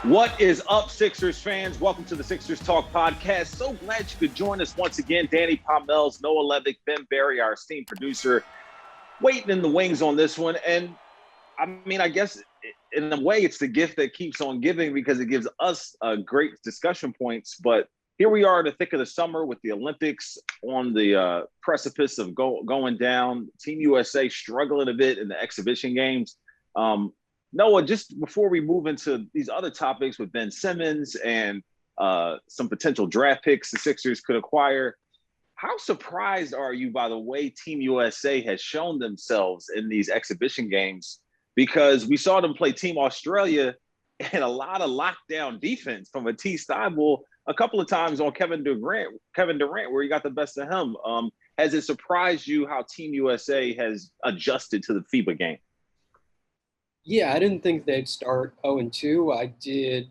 What is up, Sixers fans? Welcome to the Sixers Talk podcast. So glad you could join us once again. Danny Pommells, Noah Levick, Ben Berry, our esteemed producer, waiting in the wings on this one. And I mean, I guess in a way, it's the gift that keeps on giving because it gives us great discussion points. But here we are in the thick of the summer with the Olympics on the precipice of going down. Team USA struggling a bit in the exhibition games. Noah, just before we move into these other topics with Ben Simmons and some potential draft picks the Sixers could acquire, how surprised are you by the way Team USA has shown themselves in these exhibition games? Because we saw them play Team Australia and a lot of lockdown defense from Matisse Thybulle a couple of times on Kevin Durant, where he got the best of him. Has it surprised you how Team USA has adjusted to the FIBA game? Yeah, I didn't think they'd start 0-2. I did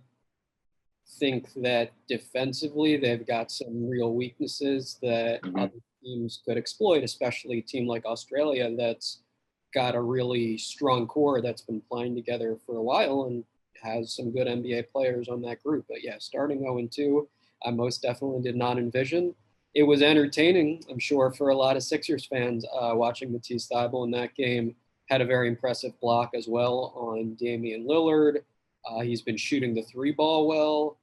think that defensively they've got some real weaknesses that other teams could exploit, especially a team like Australia that's got a really strong core that's been playing together for a while and has some good NBA players on that group. But yeah, starting 0-2, I most definitely did not envision. It was entertaining, I'm sure, for a lot of Sixers fans watching Matisse Thybulle in that game. Had a very impressive block as well on Damian Lillard. He's been shooting the three ball well.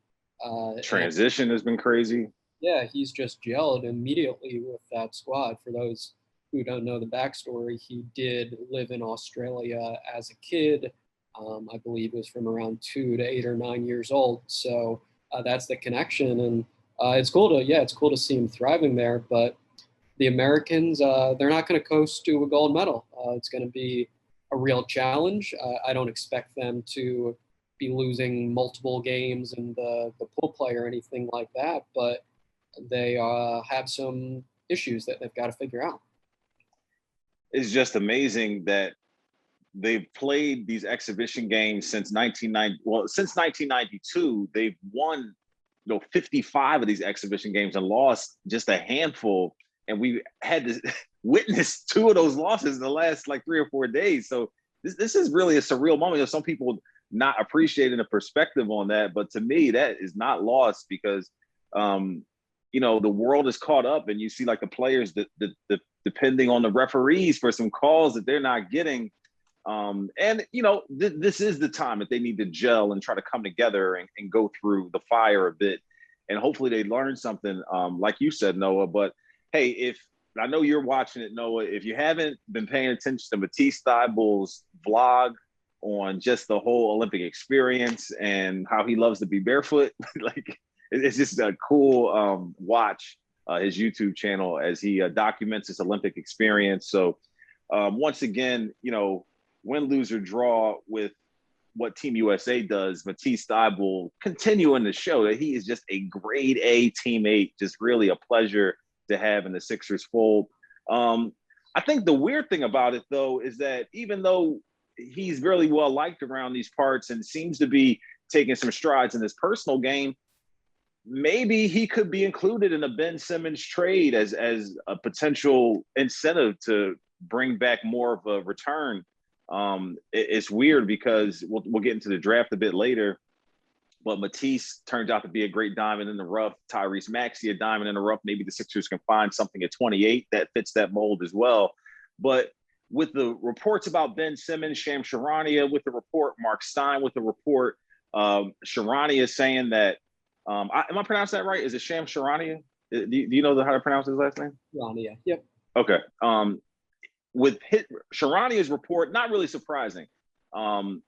Transition has been crazy. Yeah, he's just gelled immediately with that squad. For those who don't know the backstory, he did live in Australia as a kid. I believe it was from around 2 to 8 or 9 years old. So that's the connection. And it's cool to see him thriving there. But the Americans, they're not going to coast to a gold medal. It's going to be a real challenge. I don't expect them to be losing multiple games in the pool play or anything like that, but they have some issues that they've got to figure out. It's just amazing that they've played these exhibition games since 1992. They've won 55 of these exhibition games and lost just a handful. And we had to witness 2 of those losses in the last 3 or 4 days. So this is really a surreal moment. Some people not appreciating the perspective on that, but to me, that is not lost because, the world is caught up, and you see the players that depending on the referees for some calls that they're not getting. This is the time that they need to gel and try to come together and go through the fire a bit, and hopefully they learn something, like you said, Noah. But hey, if I know you're watching it, Noah, if you haven't been paying attention to Matisse Thybulle's vlog on just the whole Olympic experience and how he loves to be barefoot, it's just a cool watch, his YouTube channel as he documents this Olympic experience. So once again, win, lose, or draw with what Team USA does, Matisse Thybulle continuing to show that he is just a grade A teammate, just really a pleasure to have in the Sixers fold. I think the weird thing about it, though, is that even though he's really well liked around these parts and seems to be taking some strides in his personal game, maybe he could be included in a Ben Simmons trade as a potential incentive to bring back more of a return. It's weird because we'll get into the draft a bit later, but Matisse turns out to be a great diamond in the rough. Tyrese Maxey, a diamond in the rough. Maybe the Sixers can find something at 28 that fits that mold as well. But with the reports about Ben Simmons, Shams Charania with the report, Mark Stein with the report, Charania is saying that, am I pronouncing that right? Is it Shams Charania? Do you know how to pronounce his last name? Charania, yep. Okay. With Charania's report, not really surprising.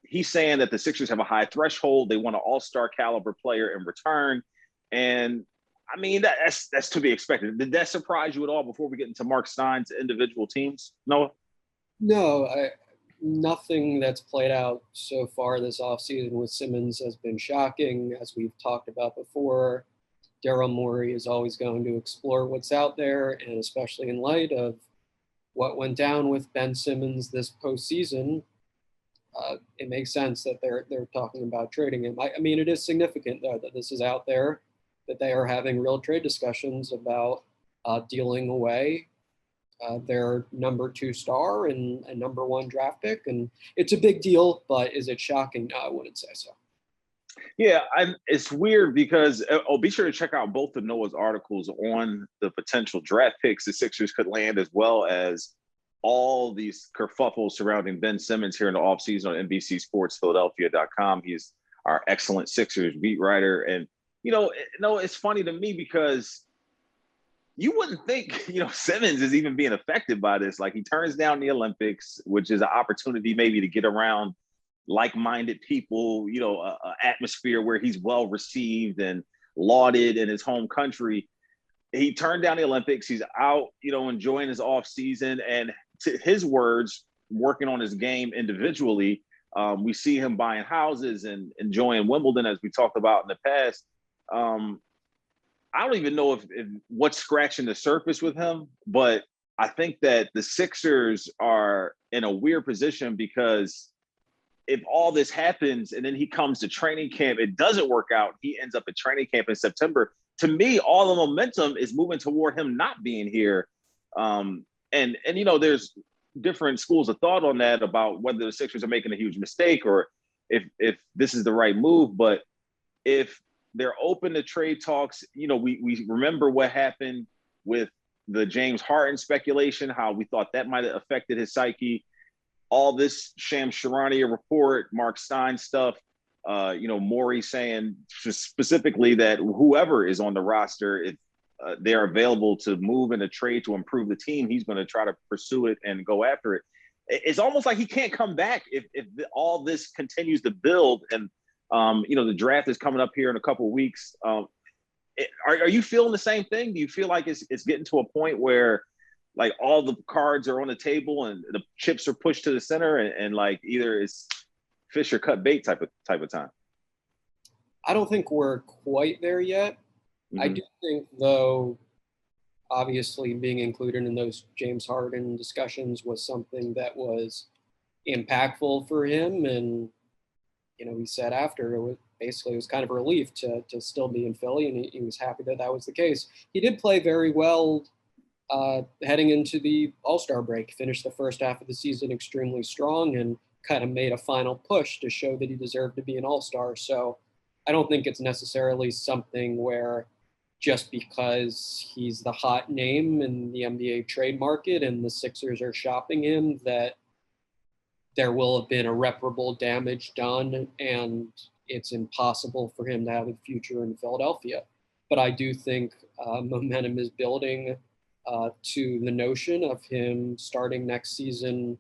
He's saying that the Sixers have a high threshold. They want an all-star caliber player in return. And I mean, that's to be expected. Did that surprise you at all before we get into Mark Stein's individual teams, Noah? No, nothing that's played out so far this offseason with Simmons has been shocking. As we've talked about before, Daryl Morey is always going to explore what's out there, and especially in light of what went down with Ben Simmons this postseason, it makes sense that they're talking about trading him. I mean, it is significant, though, that this is out there, that they are having real trade discussions about dealing away their number 2 star and number 1 draft pick. And it's a big deal, but is it shocking? No, I wouldn't say so. Yeah, it's weird because be sure to check out both of Noah's articles on the potential draft picks the Sixers could land, as well as all these kerfuffles surrounding Ben Simmons here in the offseason on NBCSportsPhiladelphia.com. He's our excellent Sixers beat writer. And, no, it's funny to me because you wouldn't think, Simmons is even being affected by this. Like, he turns down the Olympics, which is an opportunity maybe to get around like-minded people, a atmosphere where he's well received and lauded in his home country. He turned down the Olympics. He's out, enjoying his off season, and to his words, working on his game individually. We see him buying houses and enjoying Wimbledon, as we talked about in the past. I don't even know if what's scratching the surface with him, but I think that the Sixers are in a weird position because if all this happens and then he comes to training camp, it doesn't work out, he ends up at training camp in September. To me, all the momentum is moving toward him not being here. And there's different schools of thought on that about whether the Sixers are making a huge mistake or if this is the right move. But if they're open to trade talks, we remember what happened with the James Harden speculation, how we thought that might have affected his psyche. All this Shams Charania report, Mark Stein stuff, Morey saying specifically that whoever is on the roster, if they're available to move in a trade to improve the team, he's going to try to pursue it and go after it. It's almost like he can't come back if all this continues to build. And, the draft is coming up here in a couple of weeks. Are you feeling the same thing? Do you feel like it's getting to a point where like all the cards are on the table and the chips are pushed to the center and like either it's fish or cut bait type of time? I don't think we're quite there yet. Mm-hmm. I do think, though, obviously being included in those James Harden discussions was something that was impactful for him. And, he said after it was kind of a relief to still be in Philly, and he was happy that was the case. He did play very well heading into the All-Star break, finished the first half of the season extremely strong and kind of made a final push to show that he deserved to be an All-Star. So I don't think it's necessarily something where just because he's the hot name in the NBA trade market and the Sixers are shopping him, that there will have been irreparable damage done and it's impossible for him to have a future in Philadelphia. But I do think momentum is building to the notion of him starting next season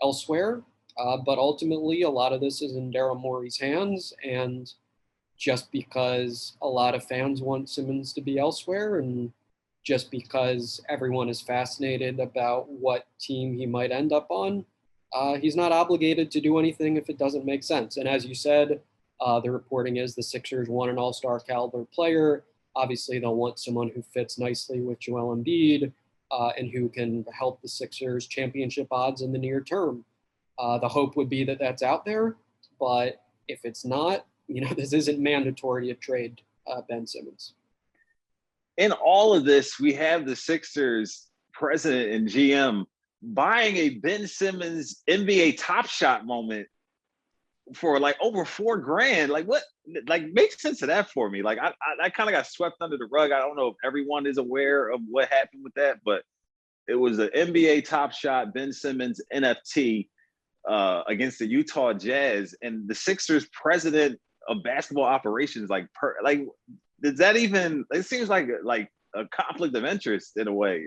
elsewhere. But ultimately, a lot of this is in Daryl Morey's hands. And just because a lot of fans want Simmons to be elsewhere, and just because everyone is fascinated about what team he might end up on, he's not obligated to do anything if it doesn't make sense. And as you said, the reporting is the Sixers want an all-star caliber player. Obviously, they'll want someone who fits nicely with Joel Embiid and who can help the Sixers' championship odds in the near term. The hope would be that that's out there, but if it's not, this isn't mandatory to trade Ben Simmons. In all of this, we have the Sixers president and GM buying a Ben Simmons NBA Top Shot moment for like over $4,000. Like what? Like make sense of that for me. Like I kind of got swept under the rug. I don't know if everyone is aware of what happened with that, but it was an NBA Top Shot Ben Simmons NFT against the Utah Jazz, and the Sixers president of basketball operations does that even? It seems like a conflict of interest in a way.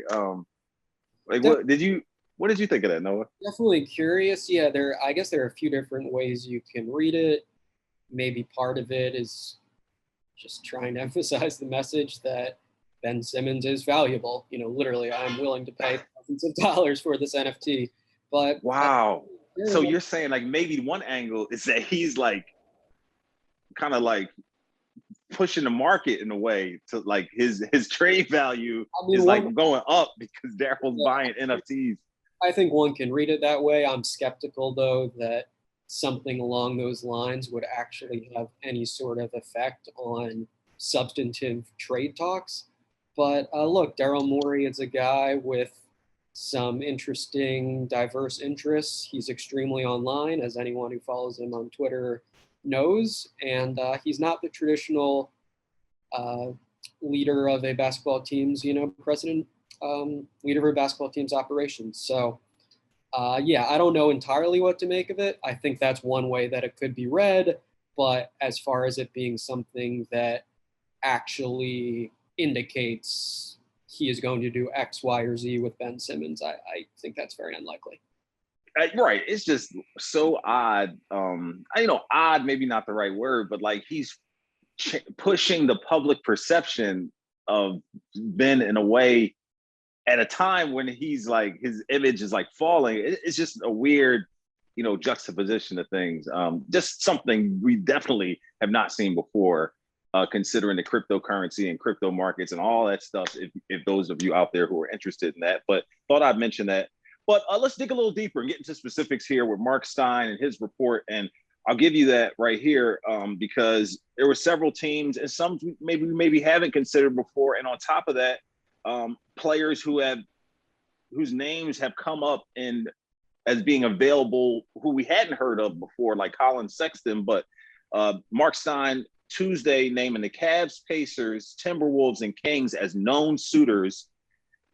What did you think of that, Noah? Definitely curious. Yeah, I guess there are a few different ways you can read it. Maybe part of it is just trying to emphasize the message that Ben Simmons is valuable. Literally, I'm willing to pay thousands of dollars for this NFT. But wow. So you're saying like maybe one angle is that he's like kind of like pushing the market in a way to like his trade value is like going up because Daryl's buying NFTs. I think one can read it that way. I'm skeptical, though, that something along those lines would actually have any sort of effect on substantive trade talks. But look, Daryl Morey is a guy with some interesting, diverse interests. He's extremely online, as anyone who follows him on Twitter knows, and he's not the traditional leader of a basketball team's, president, leader of a basketball team's operations. So, yeah, I don't know entirely what to make of it. I think that's one way that it could be read, but as far as it being something that actually indicates he is going to do X, Y, or Z with Ben Simmons, I think that's very unlikely. Right. It's just so odd. Odd, maybe not the right word, but like he's pushing the public perception of Ben in a way at a time when he's like, his image is like falling. It's just a weird, juxtaposition of things. Just something we definitely have not seen before, considering the cryptocurrency and crypto markets and all that stuff. If those of you out there who are interested in that, but thought I'd mention that. But let's dig a little deeper and get into specifics here with Mark Stein and his report. And I'll give you that right here because there were several teams and some maybe haven't considered before. And on top of that, players whose names have come up in as being available who we hadn't heard of before, like Colin Sexton. But Mark Stein Tuesday naming the Cavs, Pacers, Timberwolves, and Kings as known suitors.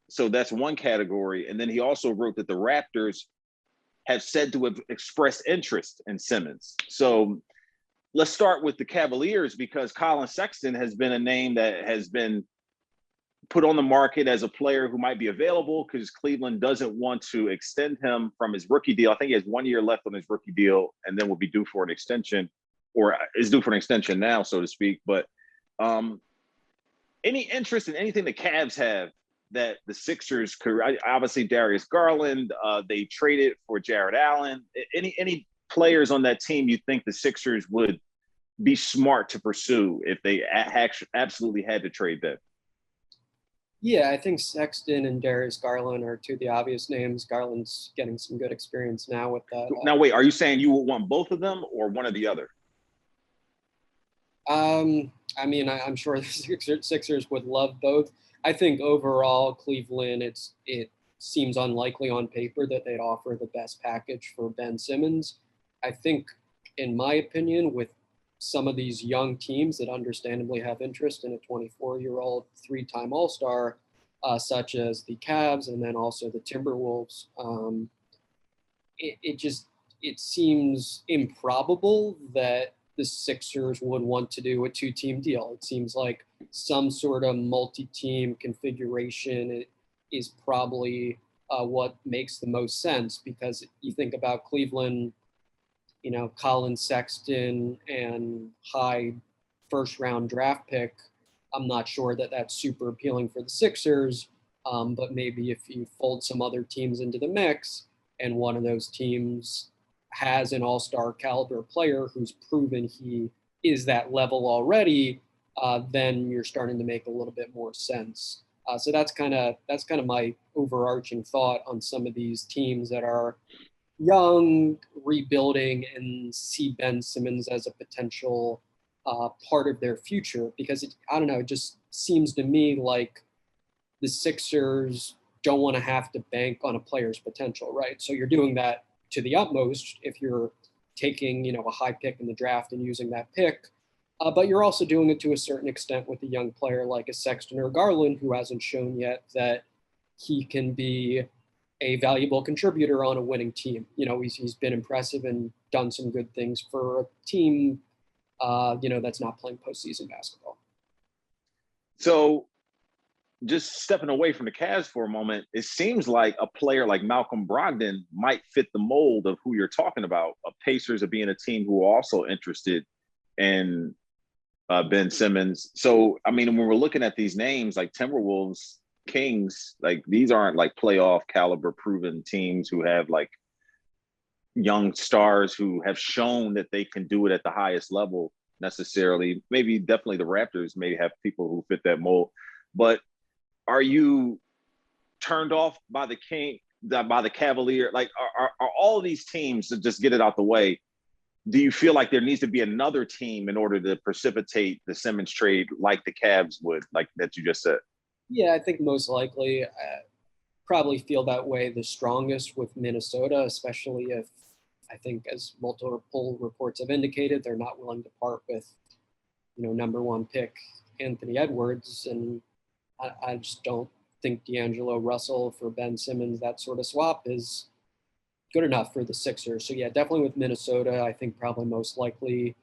So that's one category. And then he also wrote that the Raptors have said to have expressed interest in Simmons. So let's start with the Cavaliers because Colin Sexton has been a name that has been put on the market as a player who might be available because Cleveland doesn't want to extend him from his rookie deal. I think he has 1 year left on his rookie deal and then will be due for an extension or is due for an extension now, so to speak. But any interest in anything the Cavs have that the Sixers could, obviously Darius Garland, they traded for Jared Allen. Any players on that team you think the Sixers would be smart to pursue if they absolutely had to trade them? Yeah, I think Sexton and Darius Garland are two of the obvious names. Garland's getting some good experience now with that. Now, wait, are you saying you would want both of them or one or the other? I mean, I'm sure the Sixers would love both. I think overall, Cleveland, it seems unlikely on paper that they'd offer the best package for Ben Simmons. I think, in my opinion, with some of these young teams that understandably have interest in a 24-year-old three-time All-Star, such as the Cavs and then also the Timberwolves, it seems improbable that the Sixers would want to do a two-team deal. It seems like some sort of multi-team configuration is probably what makes the most sense because you think about Cleveland, Colin Sexton and high first-round draft pick. I'm not sure that that's super appealing for the Sixers, but maybe if you fold some other teams into the mix and one of those teams has an all-star caliber player who's proven he is that level already, then you're starting to make a little bit more sense. So that's kind of my overarching thought on some of these teams that are young, rebuilding, and see Ben Simmons as a potential part of their future. Because it just seems to me like the Sixers don't want to have to bank on a player's potential, right? So you're doing that to the utmost if you're taking, a high pick in the draft and using that pick. But you're also doing it to a certain extent with a young player like a Sexton or Garland who hasn't shown yet that he can be a valuable contributor on a winning team. He's been impressive and done some good things for a team, that's not playing postseason basketball. So just stepping away from the Cavs for a moment, it seems like a player like Malcolm Brogdon might fit the mold of who you're talking about. Pacers are being a team who are also interested in Ben Simmons. So, I mean, when we're looking at these names like Timberwolves, Kings, like these aren't like playoff caliber proven teams who have like young stars who have shown that they can do it at the highest level necessarily. Maybe definitely the Raptors may have people who fit that mold, but are you turned off by the Cavalier? Like are all of these teams, to just get it out the way, do you feel like there needs to be another team in order to precipitate the Simmons trade like the Cavs would, like that you just said? Yeah, I think most likely probably feel that way the strongest with Minnesota, especially if I think, as multiple reports have indicated, they're not willing to part with, number one pick Anthony Edwards. And I just don't think D'Angelo Russell for Ben Simmons, that sort of swap, is good enough for the Sixers. So yeah, definitely with Minnesota. I think probably most likely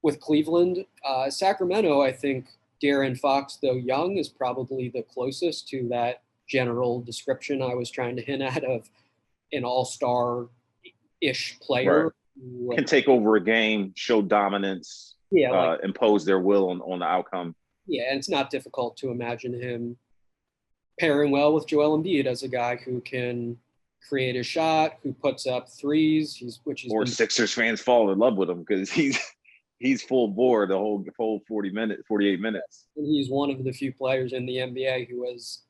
with Cleveland. Sacramento, I think De'Aaron Fox, though young, is probably the closest to that general description I was trying to hint at of an all-star-ish player. Right. Who can take over a game, show dominance, impose their will on the outcome. Yeah, and it's not difficult to imagine him pairing well with Joel Embiid as a guy who can create a shot, who puts up threes. Sixers fans fall in love with him because he's full bore the whole 48 minutes. And he's one of the few players in the NBA who is,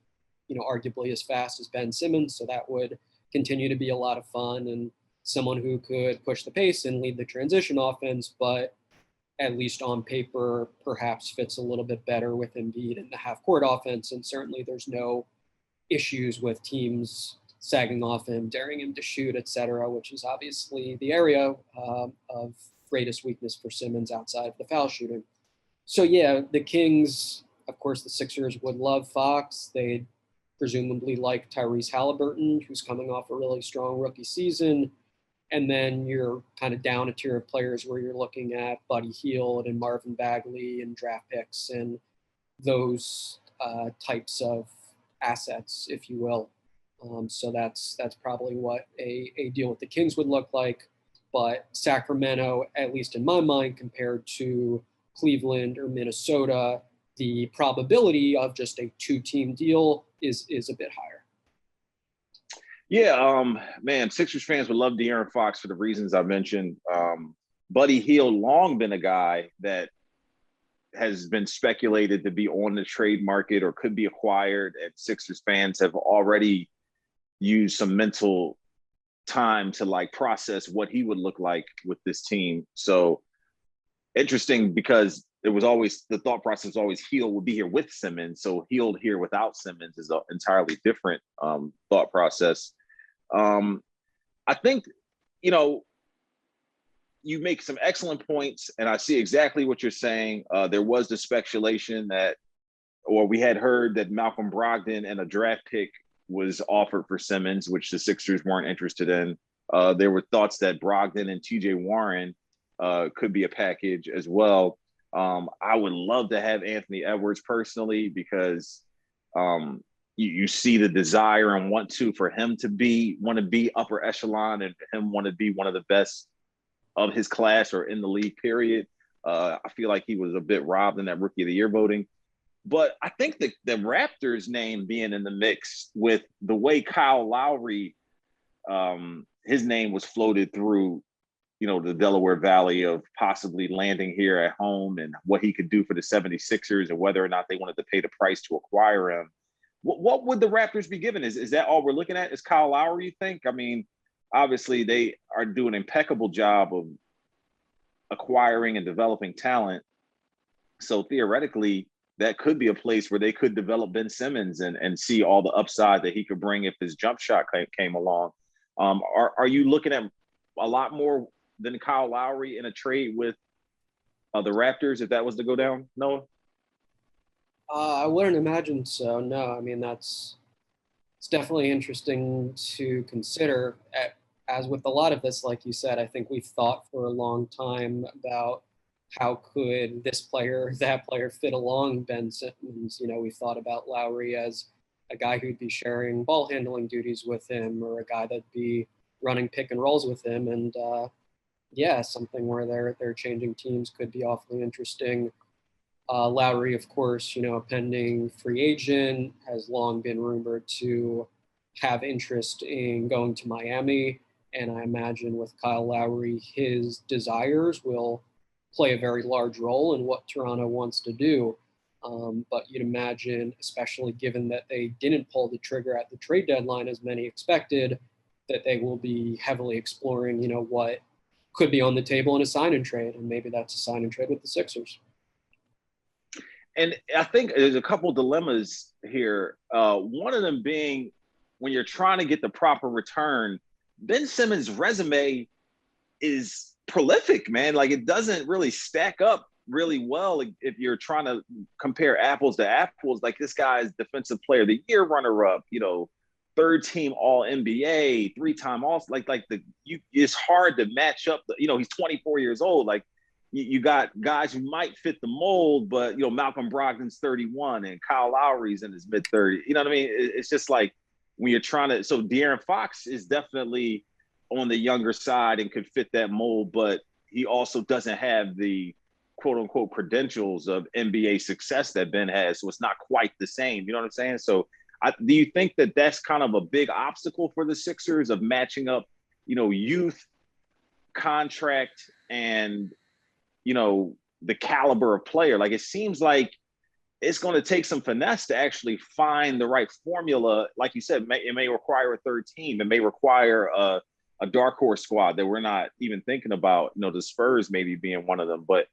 arguably as fast as Ben Simmons. So that would continue to be a lot of fun, and someone who could push the pace and lead the transition offense, but at least on paper, perhaps fits a little bit better with Embiid in the half-court offense. And certainly there's no issues with teams sagging off him, daring him to shoot, et cetera, which is obviously the area of greatest weakness for Simmons outside of the foul shooting. So yeah, the Kings, of course, the Sixers would love Fox. They'd presumably like Tyrese Halliburton, who's coming off a really strong rookie season. And then you're kind of down a tier of players where you're looking at Buddy Hield and Marvin Bagley and draft picks and those types of assets, if you will. So that's probably what a deal with the Kings would look like. But Sacramento, at least in my mind, compared to Cleveland or Minnesota, the probability of just a two-team deal is a bit higher. Yeah, man, Sixers fans would love De'Aaron Fox for the reasons I mentioned. Buddy Hield, long been a guy that has been speculated to be on the trade market or could be acquired, and Sixers fans have already used some mental time to process what he would look like with this team. So interesting, because it was always, the thought process was always Hield would be here with Simmons. So Hield here without Simmons is an entirely different thought process. I think, you make some excellent points, and I see exactly what you're saying. There was the speculation we had heard that Malcolm Brogdon and a draft pick was offered for Simmons, which the Sixers weren't interested in. There were thoughts that Brogdon and TJ Warren could be a package as well. I would love to have Anthony Edwards personally, because you see the desire and want for him to want to be upper echelon, and him want to be one of the best of his class or in the league, period. I feel like he was a bit robbed in that Rookie of the Year voting. But I think the Raptors name being in the mix, with the way Kyle Lowry, his name was floated through, the Delaware Valley, of possibly landing here at home and what he could do for the 76ers, and whether or not they wanted to pay the price to acquire him. What would the Raptors be given? Is that all we're looking at? Is Kyle Lowry, you think? I mean, obviously they are doing an impeccable job of acquiring and developing talent. So theoretically, that could be a place where they could develop Ben Simmons and see all the upside that he could bring if his jump shot came along. Are you looking at a lot more than Kyle Lowry in a trade with the Raptors if that was to go down, Noah? I wouldn't imagine so. No, I mean, it's definitely interesting to consider. As with a lot of this, like you said, I think we've thought for a long time about how could this player, that player fit along Ben Simmons. We thought about Lowry as a guy who'd be sharing ball handling duties with him, or a guy that'd be running pick and rolls with him. And something where they're changing teams could be awfully interesting. Lowry, of course, a pending free agent, has long been rumored to have interest in going to Miami. And I imagine with Kyle Lowry, his desires will play a very large role in what Toronto wants to do. But you'd imagine, especially given that they didn't pull the trigger at the trade deadline as many expected, that they will be heavily exploring, what could be on the table in a sign and trade. And maybe that's a sign and trade with the Sixers. And I think there's a couple dilemmas here. One of them being, when you're trying to get the proper return, Ben Simmons' resume is prolific, man. Like, it doesn't really stack up really well if you're trying to compare apples to apples. Like, this guy's defensive player of the year runner-up, third team all NBA, 3-time all, it's hard to match up. He's 24 years old. Like, you got guys who might fit the mold, but Malcolm Brogdon's 31 and Kyle Lowry's in his mid-30s. You know what I mean? It's just like when you're trying to. So De'Aaron Fox is definitely on the younger side and could fit that mold, but he also doesn't have the quote unquote credentials of NBA success that Ben has. So it's not quite the same. You know what I'm saying? So do you think that that's kind of a big obstacle for the Sixers of matching up, youth, contract, and, the caliber of player? Like, it seems like it's going to take some finesse to actually find the right formula. Like you said, it may require a third team. It may require a dark horse squad that we're not even thinking about, the Spurs maybe being one of them. But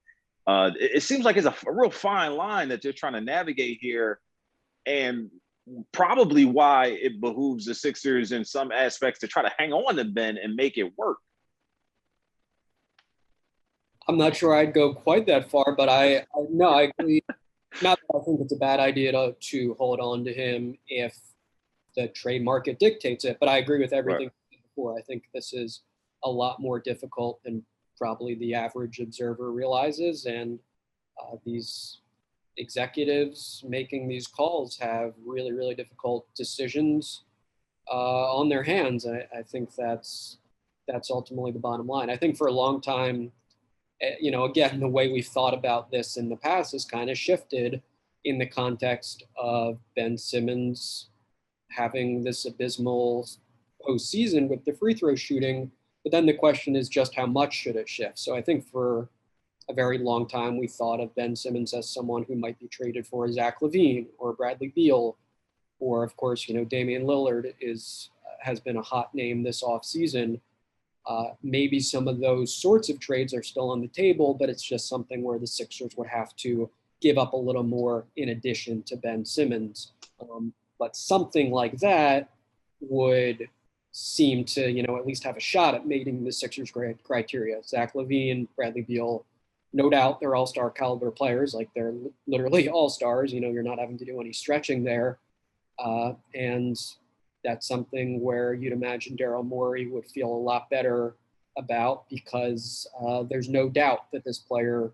it seems like it's a real fine line that they're trying to navigate here, and probably why it behooves the Sixers in some aspects to try to hang on to Ben and make it work. I'm not sure I'd go quite that far, but I agree. Not that I think it's a bad idea to hold on to him if the trade market dictates it, but I agree with everything before. I think this is a lot more difficult than probably the average observer realizes, and these executives making these calls have really, really difficult decisions on their hands. I think that's ultimately the bottom line. I think for a long time, again, the way we've thought about this in the past has kind of shifted in the context of Ben Simmons having this abysmal postseason with the free throw shooting. But then the question is just how much should it shift? So I think for a very long time, we thought of Ben Simmons as someone who might be traded for Zach LaVine or Bradley Beal, or of course, Damian Lillard has been a hot name this offseason. Maybe some of those sorts of trades are still on the table, but it's just something where the Sixers would have to give up a little more in addition to Ben Simmons. But something like that would seem to, at least have a shot at meeting the Sixers' criteria. Zach LaVine, Bradley Beal, no doubt they're all-star caliber players. Like, they're literally all-stars. You're not having to do any stretching there. And that's something where you'd imagine Daryl Morey would feel a lot better about, because there's no doubt that this player,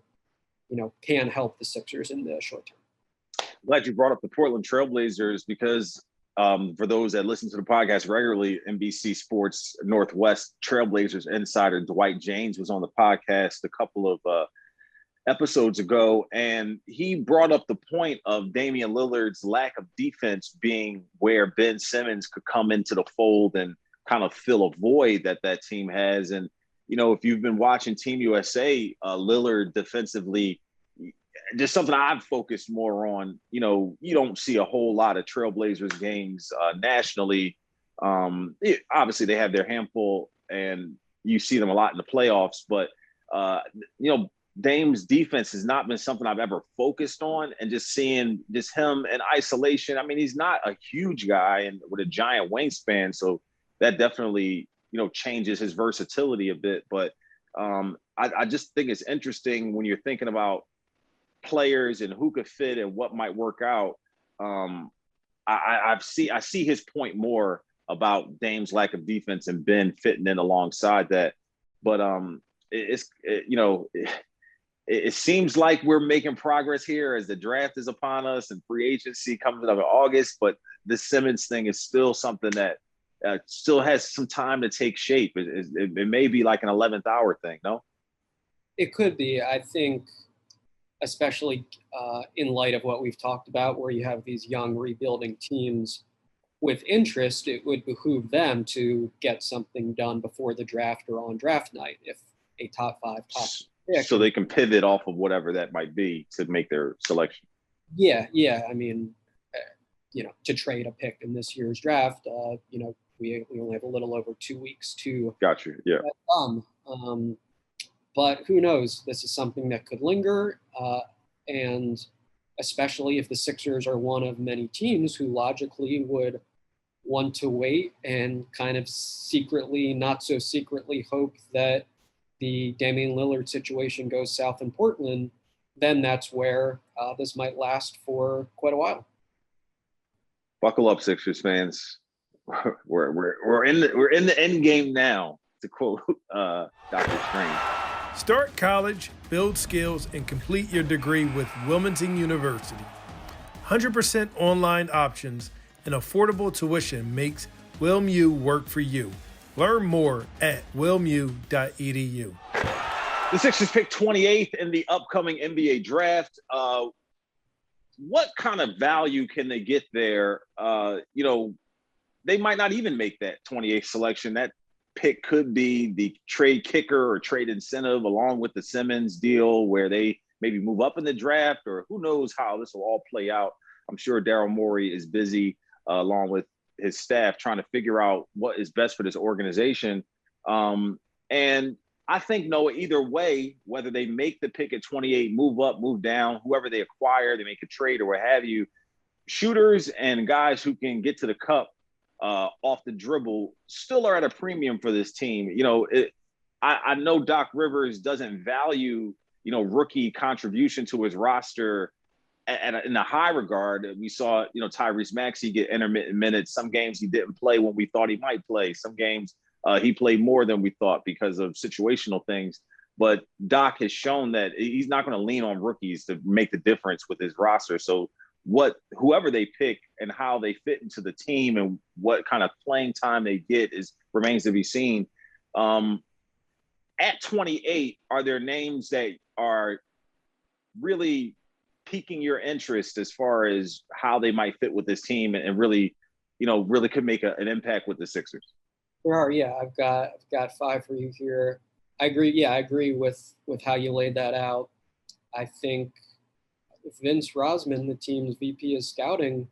can help the Sixers in the short term. Glad you brought up the Portland Trailblazers, because for those that listen to the podcast regularly, NBC Sports Northwest Trailblazers insider Dwight James was on the podcast a couple of episodes ago, and he brought up the point of Damian Lillard's lack of defense being where Ben Simmons could come into the fold and kind of fill a void that team has. And, if you've been watching Team USA, Lillard defensively, just something I've focused more on. You don't see a whole lot of Trailblazers games nationally. Obviously, they have their handful, and you see them a lot in the playoffs. But, Dame's defense has not been something I've ever focused on, and just seeing just him in isolation. I mean, he's not a huge guy and with a giant wingspan, so that definitely, changes his versatility a bit. But I just think it's interesting when you're thinking about players and who could fit and what might work out. I see his point more about Dame's lack of defense and Ben fitting in alongside that. But it seems like we're making progress here as the draft is upon us and free agency comes up in August. But this Simmons thing is still something that still has some time to take shape. It may be like an 11th hour thing, no? It could be. I think, especially in light of what we've talked about, where you have these young rebuilding teams with interest, it would behoove them to get something done before the draft or on draft night if a top pick. So they can pivot off of whatever that might be to make their selection. Yeah. I mean, to trade a pick in this year's draft, we only have a little over 2 weeks to Got you. Yeah. But who knows? This is something that could linger, and especially if the Sixers are one of many teams who logically would want to wait and kind of secretly, not so secretly, hope that the Damian Lillard situation goes south in Portland, then that's where this might last for quite a while. Buckle up, Sixers fans. We're in the end game now, to quote Dr. Strange. Start college, build skills, and complete your degree with Wilmington University. 100% online options and affordable tuition makes WilMU work for you. Learn more at wilmu.edu. The Sixers pick 28th in the upcoming NBA draft. What kind of value can they get there? They might not even make that 28th selection. That pick could be the trade kicker or trade incentive along with the Simmons deal where they maybe move up in the draft, or who knows how this will all play out. I'm sure Daryl Morey is busy along with his staff trying to figure out what is best for this organization. And I think, Noah, either way, whether they make the pick at 28, move up, move down, whoever they acquire, they make a trade or what have you, shooters and guys who can get to the cup off the dribble still are at a premium for this team. I know Doc Rivers doesn't value, rookie contribution to his roster in a high regard. We saw, Tyrese Maxey get intermittent minutes. Some games he didn't play when we thought he might play. Some games he played more than we thought because of situational things. But Doc has shown that he's not going to lean on rookies to make the difference with his roster. So whoever they pick and how they fit into the team and what kind of playing time they get remains to be seen. At 28, are there names that are really piquing your interest as far as how they might fit with this team and really could make an impact with the Sixers? There are, yeah. I've got 5 for you here. I agree. Yeah, I agree with how you laid that out. I think Vince Rosman, the team's VP of scouting,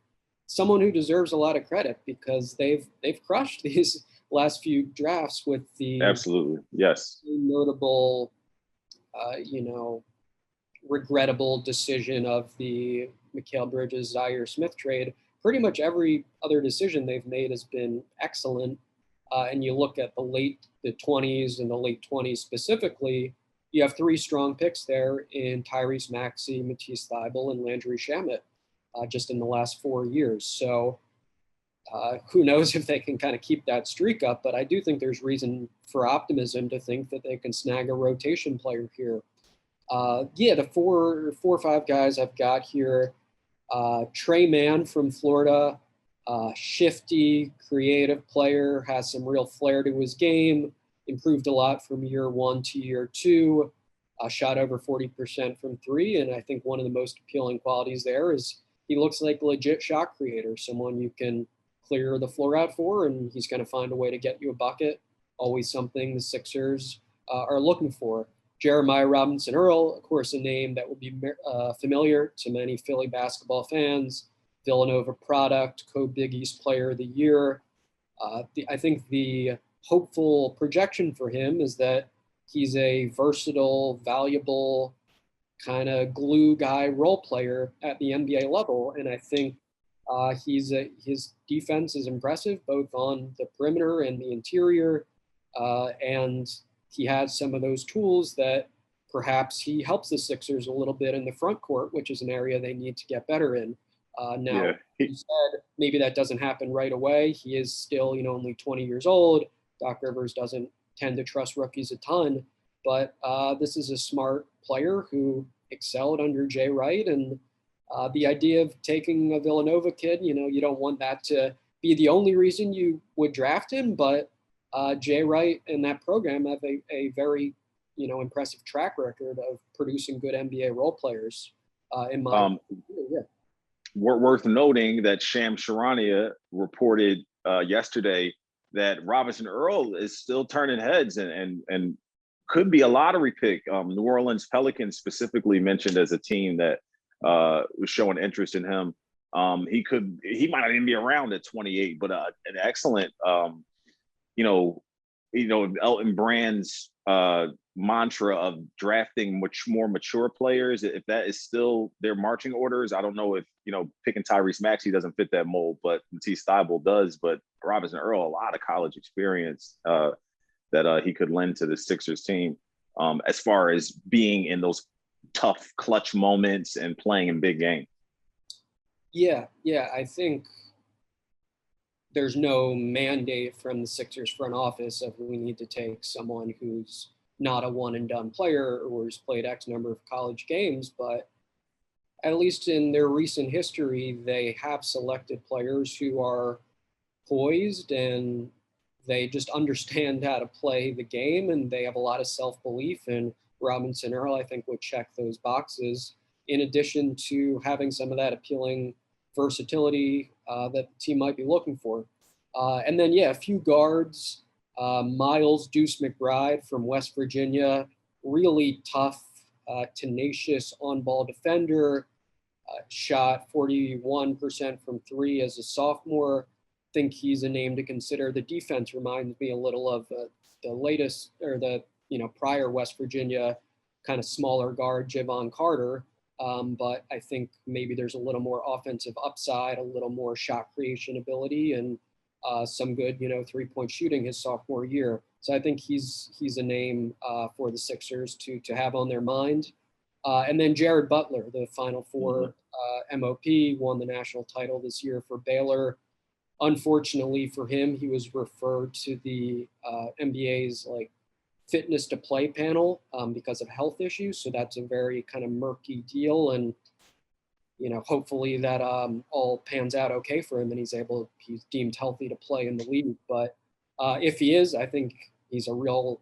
someone who deserves a lot of credit because they've crushed these last few drafts with the absolutely yes notable, regrettable decision of the Mikal Bridges Zaire Smith trade. Pretty much every other decision they've made has been excellent. And you look at the 20s and the late 20s specifically, you have 3 strong picks there in Tyrese Maxey, Matisse Thybulle, and Landry Shamet just in the last 4 years. So who knows if they can kind of keep that streak up, but I do think there's reason for optimism to think that they can snag a rotation player here. The 4 or 5 guys I've got here, Trey Mann from Florida, shifty, creative player, has some real flair to his game, improved a lot from year 1 to year 2, shot over 40% from 3. And I think one of the most appealing qualities there is he looks like a legit shot creator, someone you can clear the floor out for, and he's going to find a way to get you a bucket. Always something the Sixers are looking for. Jeremiah Robinson Earl, of course, a name that will be familiar to many Philly basketball fans. Villanova product, co-Big East Player of the Year. I think the hopeful projection for him is that he's a versatile, valuable kind of glue guy role player at the NBA level. And I think his defense is impressive, both on the perimeter and the interior. And he has some of those tools that perhaps he helps the Sixers a little bit in the front court, which is an area they need to get better in. You said maybe that doesn't happen right away. He is still, only 20 years old. Doc Rivers doesn't tend to trust rookies a ton, but this is a smart player who excelled under Jay Wright. And the idea of taking a Villanova kid, you don't want that to be the only reason you would draft him, but Jay Wright and that program have a very, impressive track record of producing good NBA role players in my Worth noting that Shams Charania reported yesterday that Robinson Earl is still turning heads and could be a lottery pick. New Orleans Pelicans specifically mentioned as a team that was showing interest in him. He might not even be around at 28, but an excellent, Elton Brand's mantra of drafting more mature players. If that is still their marching orders, I don't know if, picking Tyrese Maxey doesn't fit that mold, but Matisse Thybulle does. But Robinson Earl, a lot of college experience that he could lend to the Sixers team. as far as being in those tough clutch moments and playing in big games. Yeah, I think there's no mandate from the Sixers front office of we need to take someone who's not a one and done player or who's played X number of college games, but at least in their recent history, they have selected players who are poised and they just understand how to play the game and they have a lot of self-belief, and Robinson Earl, I think, would check those boxes in addition to having some of that appealing versatility that the team might be looking for. And then, a few guards. Miles Deuce McBride from West Virginia, really tough, tenacious on-ball defender, shot 41% from three as a sophomore. Think he's a name to consider. The defense reminds me a little of the latest, or the prior West Virginia kind of smaller guard, Javon Carter. But I think maybe there's a little more offensive upside, a little more shot creation ability, and some good, three-point shooting his sophomore year. So I think he's a name for the Sixers to have on their mind. And then Jared Butler, the Final Four MOP, won the national title this year for Baylor. Unfortunately for him, he was referred to the NBA's fitness to play panel because of health issues. So that's a very kind of murky deal. And, hopefully that all pans out okay for him and he's deemed healthy to play in the league. But if he is, I think he's a real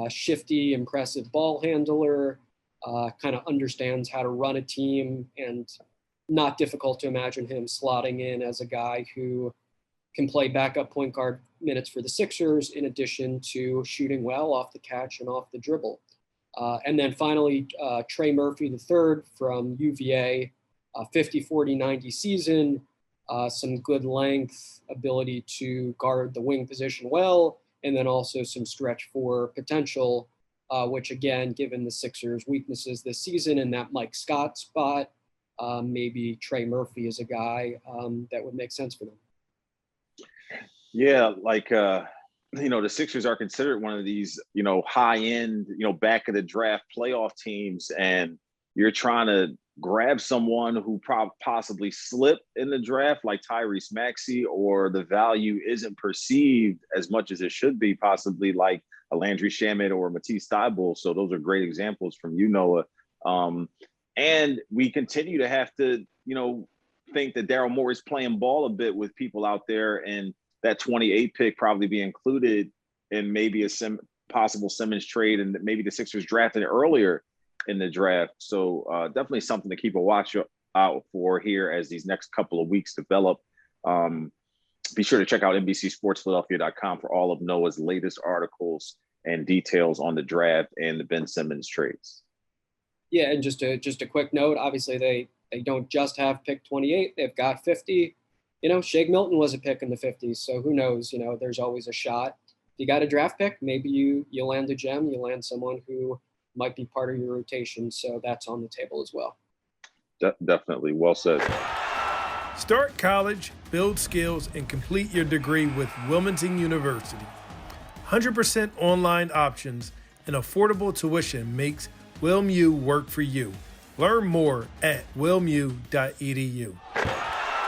shifty, impressive ball handler, kind of understands how to run a team, and not difficult to imagine him slotting in as a guy who can play backup point guard minutes for the Sixers, in addition to shooting well off the catch and off the dribble. And then finally, Trey Murphy III from UVA, 50, 40, 90 season, some good length, ability to guard the wing position well, and then also some stretch four potential, which again, given the Sixers' weaknesses this season and that Mike Scott spot, maybe Trey Murphy is a guy that would make sense for them. Yeah, the Sixers are considered one of these, high-end, back of the draft playoff teams, and you're trying to grab someone who possibly slipped in the draft like Tyrese Maxey, or the value isn't perceived as much as it should be, possibly like a Landry Shamet or Matisse Thybulle. So those are great examples from Noah. And we continue to have to, think that Daryl Morey is playing ball a bit with people out there, and that 28 pick probably be included in maybe a possible Simmons trade, and maybe the Sixers drafted earlier in the draft. So definitely something to keep a watch out for here as these next couple of weeks develop. Be sure to check out NBCSportsPhiladelphia.com for all of Noah's latest articles and details on the draft and the Ben Simmons trades. Yeah, and just a quick note, obviously they don't just have pick 28, they've got 50. Shake Milton was a pick in the 50s, so who knows? There's always a shot. If you got a draft pick, maybe you land a gem, you land someone who might be part of your rotation, so that's on the table as well. Definitely. Well said. Start college, build skills, and complete your degree with Wilmington University. 100% online options and affordable tuition makes WilmU work for you. Learn more at wilmu.edu.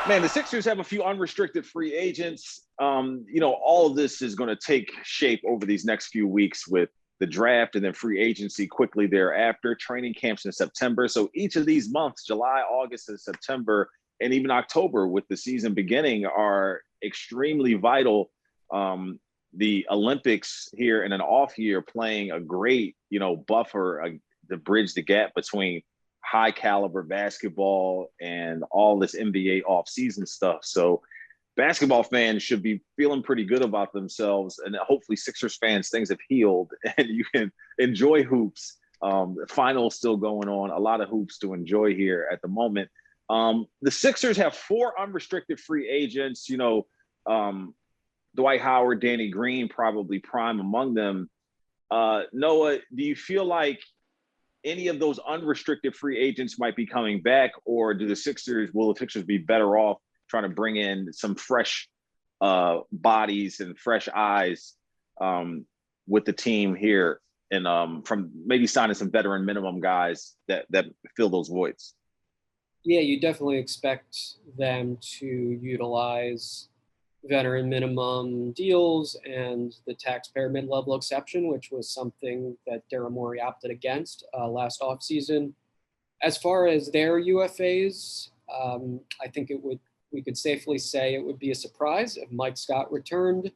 Man, the Sixers have a few unrestricted free agents. All of this is going to take shape over these next few weeks with the draft and then free agency quickly thereafter. Training camps in September. So each of these months, July, August, and September, and even October with the season beginning, are extremely vital. The Olympics here in an off year playing a great, buffer to bridge the gap between high caliber basketball and all this NBA offseason stuff. So basketball fans should be feeling pretty good about themselves, and hopefully Sixers fans, things have healed and you can enjoy hoops. The finals still going on, a lot of hoops to enjoy here at the moment. The Sixers have 4 unrestricted free agents, Dwight Howard, Danny Green, probably prime among them. Noah, do you feel like any of those unrestricted free agents might be coming back, or will the Sixers be better off trying to bring in some fresh bodies and fresh eyes with the team here and from maybe signing some veteran minimum guys that fill those voids. Yeah, you definitely expect them to utilize veteran minimum deals and the taxpayer mid-level exception, which was something that Daryl Morey opted against last offseason. As far as their UFAs, I think we could safely say it would be a surprise if Mike Scott returned.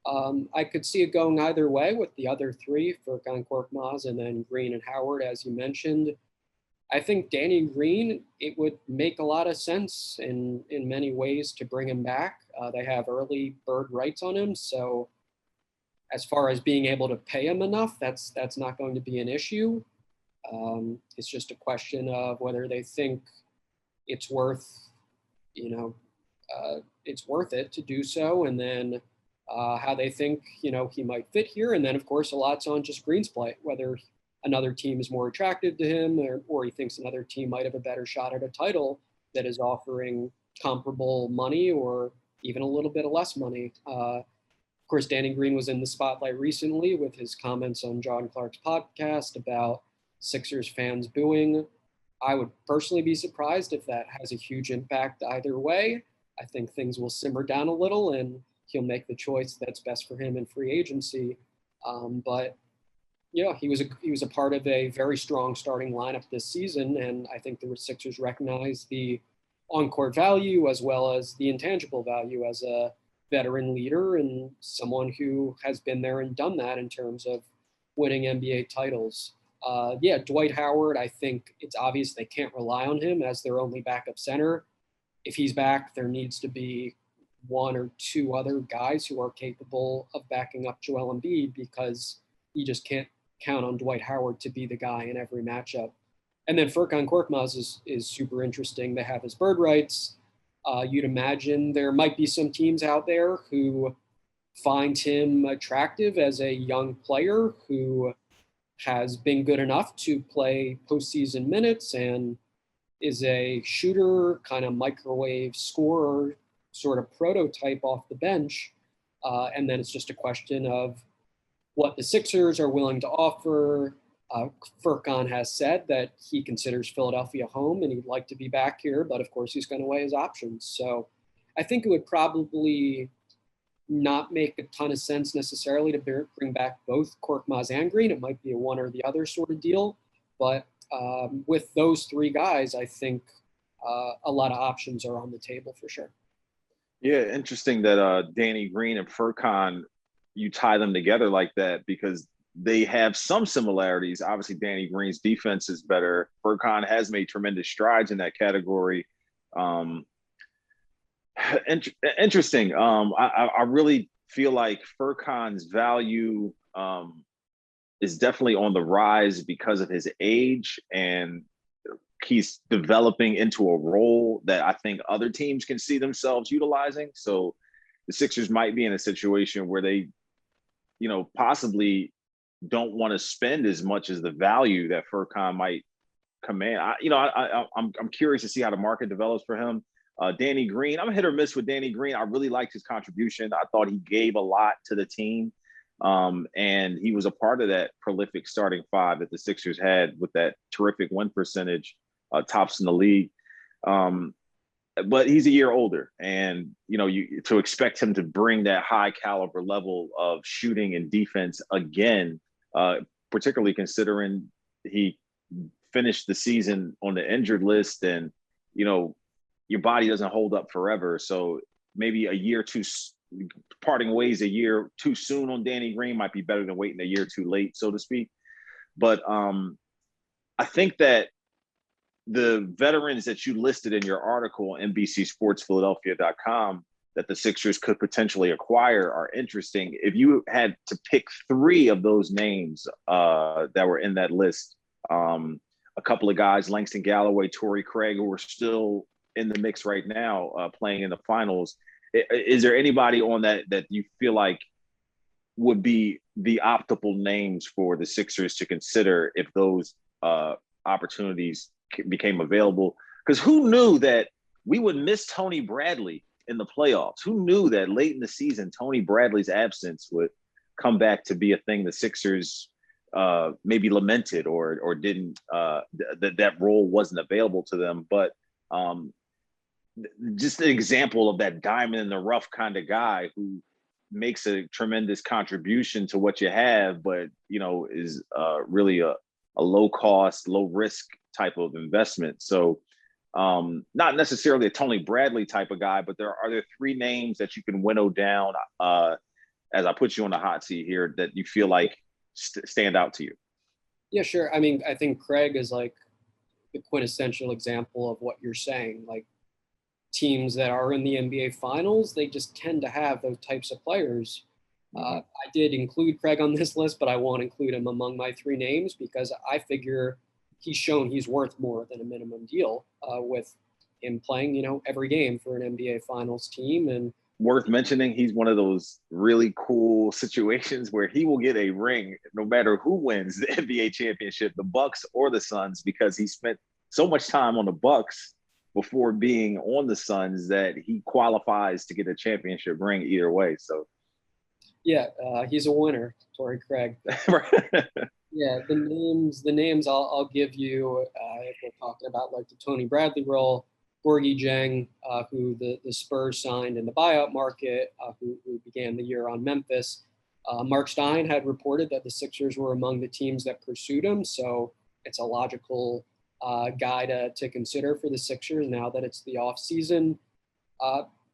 I could see it going either way with the other three, Furkan Korkmaz and then Green and Howard, as you mentioned. I think Danny Green, it would make a lot of sense in many ways to bring him back. They have early bird rights on him, so as far as being able to pay him enough, that's not going to be an issue. It's just a question of whether they think it's worth, it's worth it to do so, and then how they think, he might fit here. And then, of course, a lot's on just Green's play, whether another team is more attractive to him or he thinks another team might have a better shot at a title that is offering comparable money or even a little bit of less money. Of course, Danny Green was in the spotlight recently with his comments on John Clark's podcast about Sixers fans booing. I would personally be surprised if that has a huge impact either way. I think things will simmer down a little and he'll make the choice that's best for him in free agency. But yeah, he was a part of a very strong starting lineup this season, and I think the Sixers recognize the on-court value as well as the intangible value as a veteran leader and someone who has been there and done that in terms of winning NBA titles. Dwight Howard, I think it's obvious they can't rely on him as their only backup center. If he's back, there needs to be one or two other guys who are capable of backing up Joel Embiid because you just can't count on Dwight Howard to be the guy in every matchup. And then Furkan Korkmaz is super interesting. They have his bird rights. You'd imagine there might be some teams out there who find him attractive as a young player who has been good enough to play postseason minutes and is a shooter, kind of microwave scorer, sort of prototype off the bench. And then it's just a question of what the Sixers are willing to offer. Furkan has said that he considers Philadelphia home and he'd like to be back here, but of course he's going to weigh his options. So I think it would probably not make a ton of sense necessarily to bring back both Korkmaz and Green. It might be a one or the other sort of deal, but with those three guys, I think a lot of options are on the table for sure. Yeah, interesting that Danny Green and Furkan, you tie them together like that because they have some similarities. Obviously, Danny Green's defense is better. Furkan has made tremendous strides in that category. Interesting. I really feel like Furkan's value is definitely on the rise because of his age, and he's developing into a role that I think other teams can see themselves utilizing. So the Sixers might be in a situation where they, possibly don't want to spend as much as the value that Furkan might command. I'm curious to see how the market develops for him. Danny Green, I'm a hit or miss with Danny Green. I really liked his contribution. I thought he gave a lot to the team. And he was a part of that prolific starting five that the Sixers had with that terrific win percentage, tops in the league. But he's a year older, and to expect him to bring that high caliber level of shooting and defense again, particularly considering he finished the season on the injured list, and your body doesn't hold up forever. So maybe a year too parting ways a year too soon on Danny Green might be better than waiting a year too late, so to speak. But I think that the veterans that you listed in your article on NBCSportsPhiladelphia.com that the Sixers could potentially acquire are interesting. If you had to pick three of those names that were in that list, a couple of guys, Langston Galloway, Torrey Craig, who are still in the mix right now, playing in the finals. Is there anybody on that you feel like would be the optimal names for the Sixers to consider if those opportunities became available? Because who knew that we would miss Tony Bradley in the playoffs? Who knew that late in the season, Tony Bradley's absence would come back to be a thing the Sixers maybe lamented or didn't that role wasn't available to them. But just an example of that diamond in the rough kind of guy who makes a tremendous contribution to what you have, but is really a low cost, low risk type of investment. So not necessarily a Tony Bradley type of guy, but are there three names that you can winnow down as I put you on the hot seat here that you feel like stand out to you? Yeah, sure. I mean, I think Craig is like the quintessential example of what you're saying. Like, teams that are in the NBA Finals, they just tend to have those types of players. I did include Craig on this list, but I won't include him among my three names because I figure he's shown he's worth more than a minimum deal with him playing, every game for an NBA Finals team. And worth mentioning, he's one of those really cool situations where he will get a ring no matter who wins the NBA championship, the Bucks or the Suns, because he spent so much time on the Bucks before being on the Suns that he qualifies to get a championship ring either way. So, yeah, he's a winner, Torrey Craig. Yeah, the names I'll give you if we're talking about like the Tony Bradley role. Gorgie Dieng, who the Spurs signed in the buyout market, who began the year on Memphis. Mark Stein had reported that the Sixers were among the teams that pursued him, so it's a logical guy to consider for the Sixers now that it's the off season.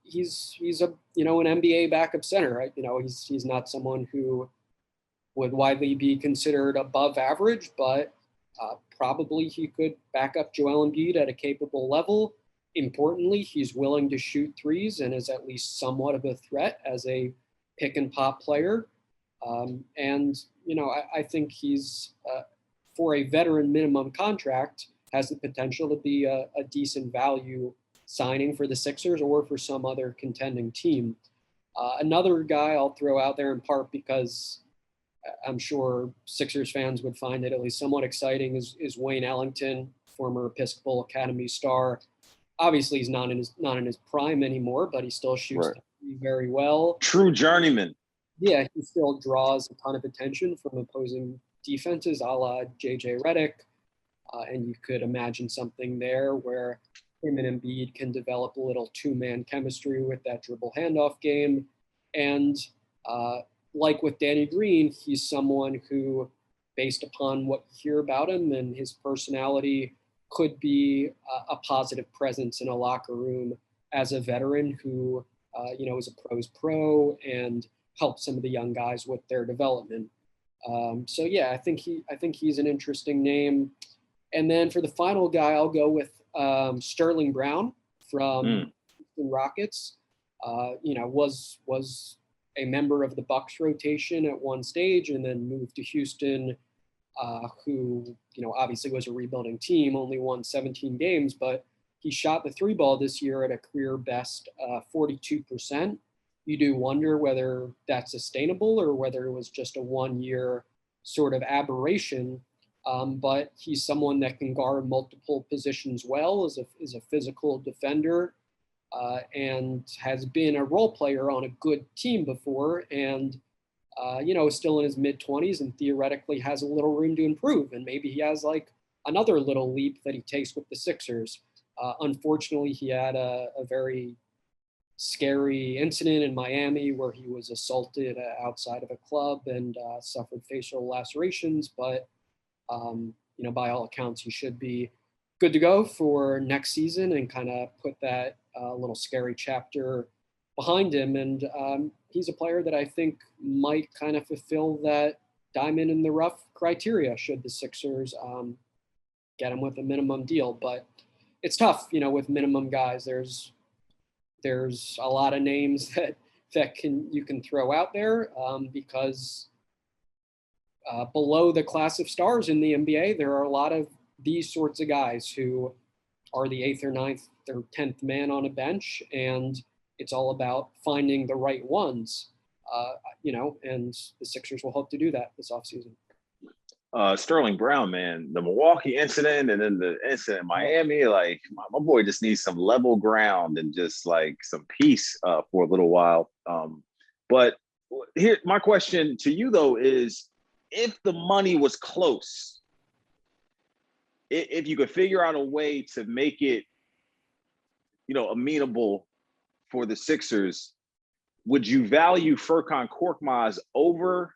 He's a an NBA backup center, right? He's not someone who would widely be considered above average, but probably he could back up Joel Embiid at a capable level. Importantly, he's willing to shoot threes and is at least somewhat of a threat as a pick and pop player. I think he's for a veteran minimum contract has the potential to be a decent value signing for the Sixers or for some other contending team. Another guy I'll throw out there in part because I'm sure Sixers fans would find it at least somewhat exciting is Wayne Ellington, former Episcopal Academy star. Obviously, he's not in his prime anymore, but he still shoots very well. True journeyman. Yeah, he still draws a ton of attention from opposing defenses, a la J.J. Redick. And you could imagine something there where him and Embiid can develop a little two-man chemistry with that dribble handoff game. And like with Danny Green, he's someone who, based upon what you hear about him and his personality, could be a positive presence in a locker room as a veteran who, is a pro's pro and helps some of the young guys with their development. I think he's an interesting name. And then for the final guy, I'll go with Sterling Brown from Houston Rockets. Was a member of the Bucks rotation at one stage and then moved to Houston, who, obviously was a rebuilding team, only won 17 games, but he shot the three ball this year at a career best 42%. You do wonder whether that's sustainable or whether it was just a 1 year sort of aberration. But he's someone that can guard multiple positions well, is a physical defender, and has been a role player on a good team before, and still in his mid-20s and theoretically has a little room to improve. And maybe he has like another little leap that he takes with the Sixers. Unfortunately, he had a very scary incident in Miami where he was assaulted outside of a club and suffered facial lacerations, but by all accounts, he should be good to go for next season and kind of put that little scary chapter behind him. And he's a player that I think might kind of fulfill that diamond in the rough criteria should the Sixers get him with a minimum deal. But it's tough, with minimum guys. There's a lot of names that you can throw out there because below the class of stars in the NBA, there are a lot of these sorts of guys who are the 8th or 9th or 10th man on a bench, and it's all about finding the right ones, and the Sixers will hope to do that this offseason. Sterling Brown, man, the Milwaukee incident and then the incident in Miami, like my boy just needs some level ground and just like some peace for a little while. But here, my question to you though is, if the money was close, if you could figure out a way to make it, amenable for the Sixers, would you value Furkan Korkmaz over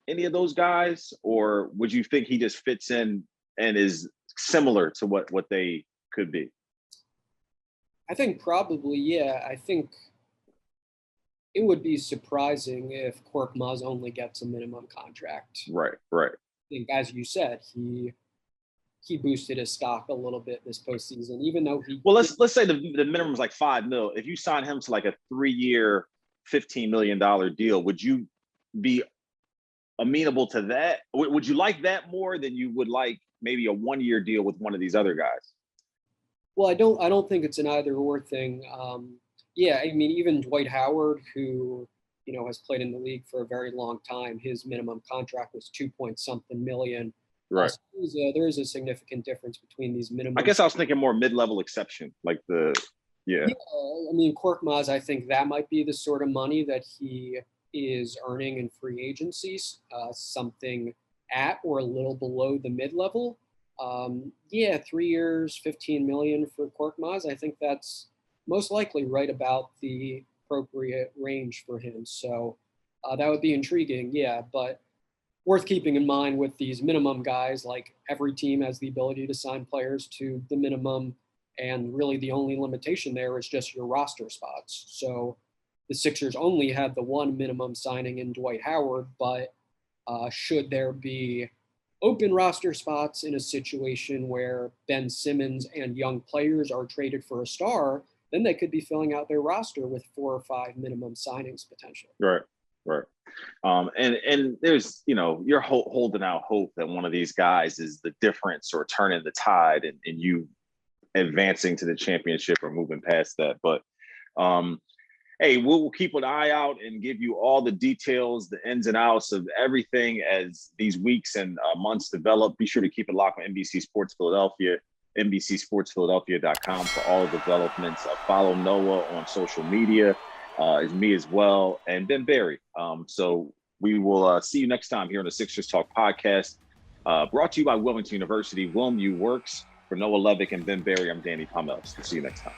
any of those guys, or would you think he just fits in and is similar to what they could be? I think probably, yeah. I think it would be surprising if Korkmaz only gets a minimum contract. Right. I think, as you said, he boosted his stock a little bit this postseason, even though let's say the minimum is like $5 million. If you sign him to like a 3-year, $15 million deal, would you be amenable to that? Would you like that more than you would like maybe a 1-year deal with one of these other guys? Well, I don't think it's an either or thing. Yeah, I mean, even Dwight Howard, who has played in the league for a very long time, his minimum contract was 2-point-something million. Right. So there is a significant difference between these minimum. I guess I was thinking more mid-level exception, like yeah. I mean, Korkmaz, I think that might be the sort of money that he is earning in free agencies, something at or a little below the mid-level. 3 years, 15 million for Korkmaz. I think that's most likely right about the appropriate range for him. So that would be intriguing, yeah, but worth keeping in mind with these minimum guys, like every team has the ability to sign players to the minimum, and really the only limitation there is just your roster spots. So the Sixers only had the one minimum signing in Dwight Howard, but should there be open roster spots in a situation where Ben Simmons and young players are traded for a star, then they could be filling out their roster with 4 or 5 minimum signings potentially. Right. And there's, you're holding out hope that one of these guys is the difference or turning the tide and you advancing to the championship or moving past that. But hey, we'll keep an eye out and give you all the details, the ins and outs of everything as these weeks and months develop. Be sure to keep it locked on NBC Sports Philadelphia, NBCSportsPhiladelphia.com for all the developments. Follow Noah on social media. Is me as well, and Ben Berry. So we will see you next time here on the Sixers Talk podcast, brought to you by Wilmington University. WilmU works. For Noah Levick and Ben Berry, I'm Danny Pommells. We'll see you next time.